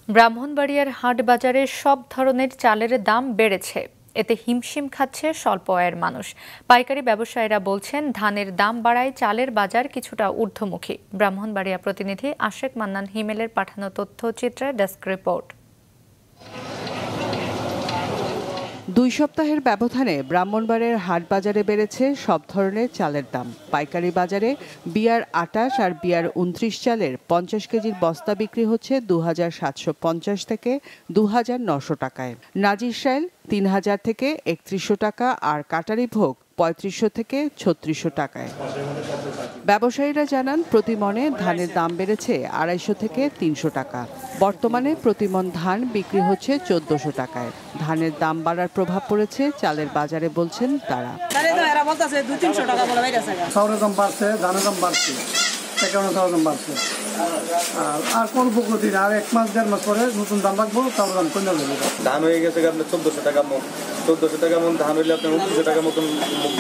ব্রাহ্মণবাড়িয়ার হাট বাজারে সব ধরনের চালের দাম বেড়েছে। এতে হিমশিম খাচ্ছে স্বল্প আয়ের মানুষ। পাইকারি ব্যবসায়ীরা বলছেন, ধানের দাম বাড়ায় চালের বাজার কিছুটা ঊর্ধ্বমুখী। ব্রাহ্মণবাড়িয়া প্রতিনিধি আশেক মান্নান হিমেলের পাঠানো তথ্যচিত্রে ডেস্ক রিপোর্ট। 2 সপ্তাহের ব্যবধানে ব্রাহ্মণবাড়িয়ার হাট বাজারে বেড়েছে সব ধরনের চালের দাম। পাইকারি বাজারে বিয়ার 28 আর বিয়ার 29 চালের 50 কেজির বস্তা বিক্রি হচ্ছে 2750 থেকে 2900 টাকায়। নাজিরশাইল 3000 থেকে 3100 টাকা আর কাটারি ভোগ 3500 থেকে 3600 টাকায়। ব্যবসায়ীরা জানান, প্রতি মনে ধানের দাম বেড়েছে 250 থেকে 300 টাকা। বর্তমানে প্রতি মন ধান বিক্রি হচ্ছে 1400 টাকায়। ধানের দাম বাড়ার প্রভাব পড়েছে চালের বাজারে বলছেন তারা। চাউলের দাম বাড়ছে, ধানের দাম বাড়ছে, আর অল্প দিন আর 1 মাস 1.5 মাস পরে নতুন দাম রাখবো, চাউলের দাম কমে যাবে। ধান হয়ে গেছে আপনার 1400 টাকা মন, 1400 টাকা মন ধান হইলে আপনার 2900 টাকা মতন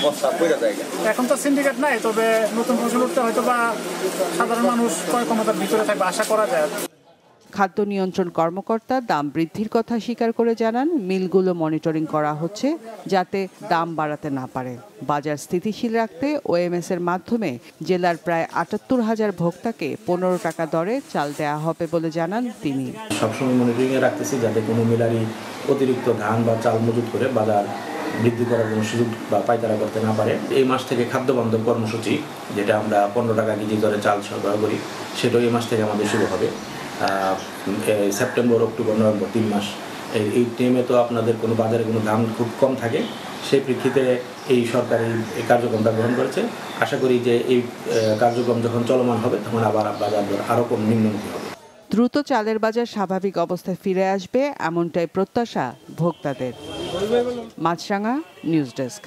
বস্তা পড়ে যায়। এখন তো সিন্ডিকেট নাই, তবে নতুন ফসল উঠতে হয়তো বা সাধারণ মানুষ ক্রয় ক্ষমতার ভিতরে থাকবে আশা করা যায়। খাদ্য নিয়ন্ত্রণ কর্মকর্তা দাম বৃদ্ধির কথা স্বীকার করে জানান, মিলগুলো মনিটরিং করা হচ্ছে যাতে দাম বাড়াতে না পারে। বাজার স্থিতিশীল রাখতে ওএমএস এর মাধ্যমে জেলার প্রায় ৭৮,০০০ ভোক্তাকে 15 টাকা দরে চাল দেওয়া হবে বলে জানান তিনি। সবসময় মনিটরিংয়ে রাখতেছি যাতে কোনো মিলারি অতিরিক্ত ধান বা চাল মজুত করে বাজার বৃদ্ধি করার কোনো সুযোগ বা পায়তারা করতে না পারে। এই মাস থেকে খাদ্য বান্ধব কর্মসূচি, যেটা আমরা 15 টাকা কেজি দরে চাল সরবরাহ করি, সেটাও এই মাস থেকে আমাদের শুরু হবে। সেপ্টেম্বর, অক্টোবর, নভেম্বর 3 মাস এই টাইমে তো আপনাদের কোনো বাজারে কোনো দাম খুব কম থাকে। সেই প্রেক্ষিতে এই সরকারি এই কার্যক্রমটা গ্রহণ করেছে। আশা করি যে এই কার্যক্রম যখন চলমান হবে তখন আবার বাজার দর আরও কম নিম্নমুখী হবে। দ্রুত চালের বাজার স্বাভাবিক অবস্থায় ফিরে আসবে, এমনটাই প্রত্যাশা ভোক্তাদের। মাছরাঙা নিউজ ডেস্ক।